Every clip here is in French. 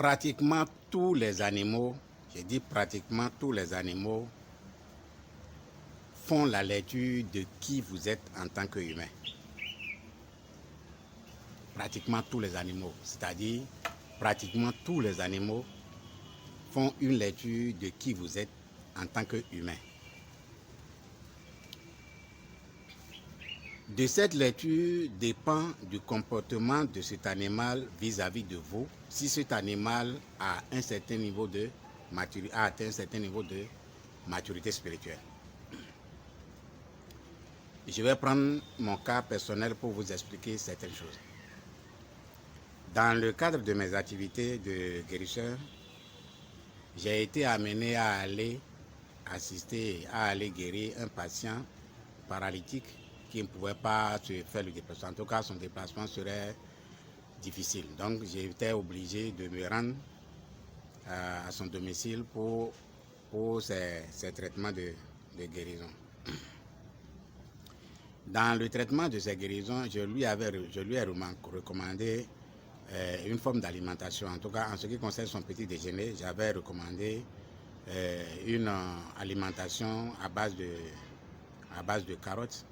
pratiquement tous les animaux, j'ai dit pratiquement tous les animaux, font la lecture de qui vous êtes en tant qu'humain. Pratiquement tous les animaux, c'est-à-dire pratiquement tous les animaux font une lecture de qui vous êtes en tant qu'humain. De cette lecture dépend du comportement de cet animal vis-à-vis de vous, si cet animal a un certain niveau de maturité, a atteint un certain niveau de maturité spirituelle. Je vais prendre mon cas personnel pour vous expliquer certaines choses. Dans le cadre de mes activités de guérisseur, j'ai été amené à aller assister, à aller guérir un patient paralytique qui ne pouvait pas se faire le déplacement. En tout cas, son déplacement serait difficile. Donc, j'étais obligé de me rendre à son domicile pour ses traitements de guérison. Dans le traitement de ces guérisons, je lui ai recommandé une forme d'alimentation. En tout cas, en ce qui concerne son petit déjeuner, j'avais recommandé une alimentation à base de carottes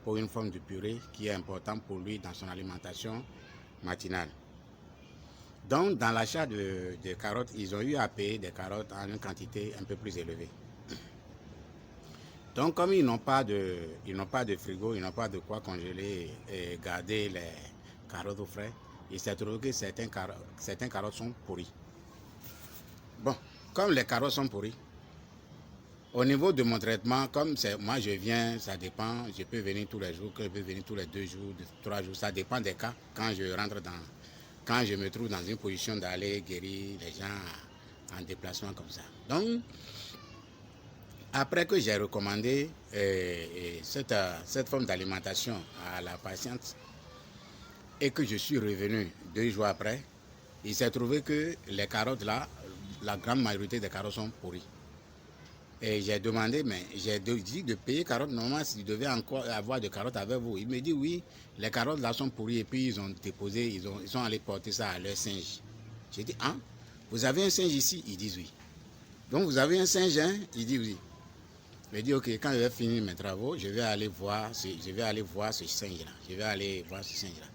pour une forme de purée qui est importante pour lui dans son alimentation matinale. Donc, dans l'achat de carottes, ils ont eu à payer des carottes en une quantité un peu plus élevée. Donc, comme ils n'ont pas de frigo, ils n'ont pas de quoi congeler et garder les carottes au frais, il s'est trouvé que certaines carottes sont pourries. Bon, comme les carottes sont pourries, au niveau de mon traitement, comme moi je viens, ça dépend, je peux venir tous les jours, je peux venir tous les 2 jours, 3 jours, ça dépend des cas, quand je me trouve dans une position d'aller guérir les gens en déplacement comme ça. Donc, après que j'ai recommandé cette forme d'alimentation à la patiente et que je suis revenu 2 jours après, il s'est trouvé que les carottes là, la grande majorité des carottes sont pourries. Et j'ai demandé, mais j'ai dit de payer carottes, normalement s'il devait encore avoir des carottes avec vous. Il me dit oui, les carottes là sont pourries et puis ils ont déposé, ils sont allés porter ça à leur singe. J'ai dit, hein, vous avez un singe ici? Ils disent oui. Donc vous avez un singe, hein? Il dit oui. Je dis ok, quand je vais finir mes travaux, je vais aller voir ce singe-là. Je vais aller voir ce singe-là.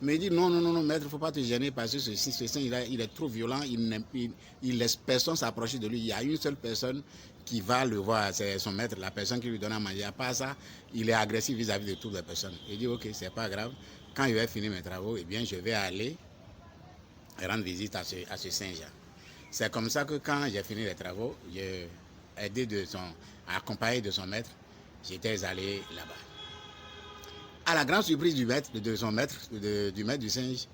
Il me dit non, maître, il ne faut pas te gêner parce que ce singe-là, il est trop violent, il laisse personne s'approcher de lui. Il y a une seule personne qui va le voir, c'est son maître, la personne qui lui donne à manger. À part ça, il est agressif vis-à-vis de toutes les personnes. Je dis ok, c'est pas grave. Quand je vais finir mes travaux, eh bien, je vais aller rendre visite à ce singe-là. C'est comme ça que quand j'ai fini les travaux, j'ai aidé accompagné de son maître, j'étais allé là-bas. À la grande surprise du maître du singe,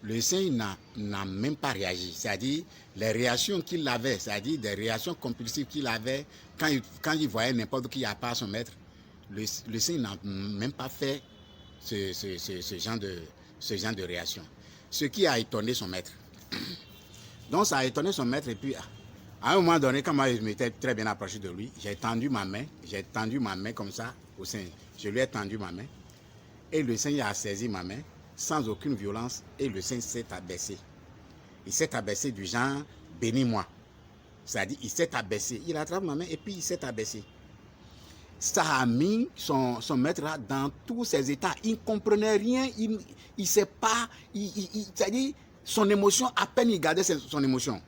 le singe n'a même pas réagi. C'est-à-dire les réactions qu'il avait, c'est-à-dire des réactions compulsives qu'il avait quand il voyait n'importe qui à part son maître, le singe n'a même pas fait ce genre de réaction. Ce qui a étonné son maître. Donc ça a étonné son maître et puis à un moment donné, quand moi je m'étais très bien approché de lui, j'ai tendu ma main comme ça au singe. Je lui ai tendu ma main et le singe a saisi ma main sans aucune violence et le singe s'est abaissé. Il s'est abaissé du genre bénis-moi. C'est-à-dire il s'est abaissé. Il attrape ma main et puis il s'est abaissé. Ça a mis son maître là dans tous ses états. Il ne comprenait rien. Il ne sait pas. C'est-à-dire son émotion, à peine il gardait son émotion.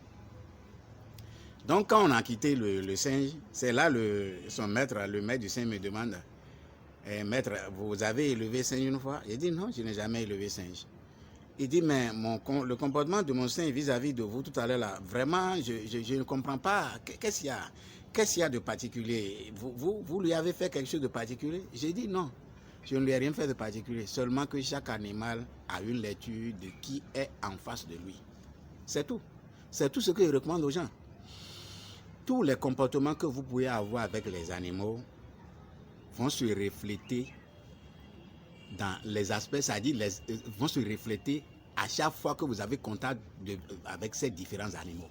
Donc quand on a quitté le singe, c'est là son maître, le maître du singe me demande, maître, vous avez élevé singe une fois? J'ai dit non, je n'ai jamais élevé singe. Il dit mais le comportement de mon singe vis-à-vis de vous tout à l'heure là, vraiment je ne comprends pas. Qu'est-ce qu'il y a de particulier? Vous lui avez fait quelque chose de particulier? J'ai dit non, je ne lui ai rien fait de particulier, seulement que chaque animal a une lecture de qui est en face de lui. C'est tout. C'est tout ce que je recommande aux gens. Tous les comportements que vous pouvez avoir avec les animaux vont se refléter dans les aspects, c'est-à-dire vont se refléter à chaque fois que vous avez contact avec ces différents animaux.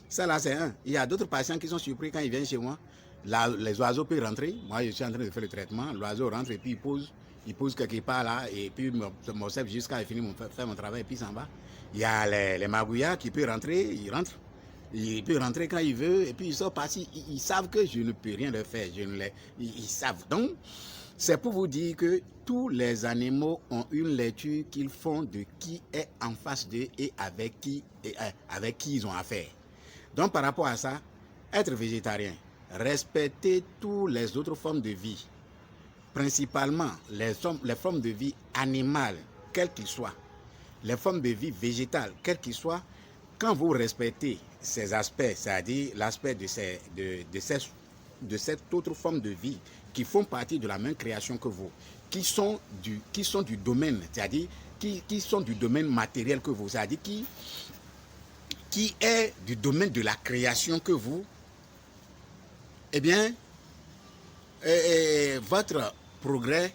Ça là c'est un. Il y a d'autres patients qui sont surpris quand ils viennent chez moi. Là, les oiseaux peuvent rentrer. Moi je suis en train de faire le traitement. L'oiseau rentre et puis il pose il pose quelque part là, et puis m'observe jusqu'à finir faire mon travail, et puis s'en va. Il y a les magouillards qui peuvent rentrer, ils rentrent. Il peut rentrer quand il veut, et puis ils sont partis. Ils savent que je ne peux rien leur faire. Ils savent. Donc, c'est pour vous dire que tous les animaux ont une lecture qu'ils font de qui est en face d'eux et avec qui ils ont affaire. Donc, par rapport à ça, être végétarien, respecter toutes les autres formes de vie, principalement les formes de vie animales, quelles qu'elles soient, les formes de vie végétales, quelles qu'elles soient, quand vous respectez ces aspects, c'est-à-dire l'aspect de cette autre forme de vie qui font partie de la même création que vous, qui sont du domaine, c'est-à-dire qui sont du domaine matériel que vous, c'est-à-dire qui est du domaine de la création que vous, eh bien, votre progrès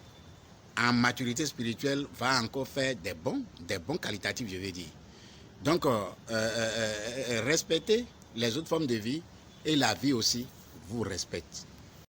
en maturité spirituelle va encore faire des bons qualitatifs, je vais dire. Donc, respectez les autres formes de vie et la vie aussi vous respecte.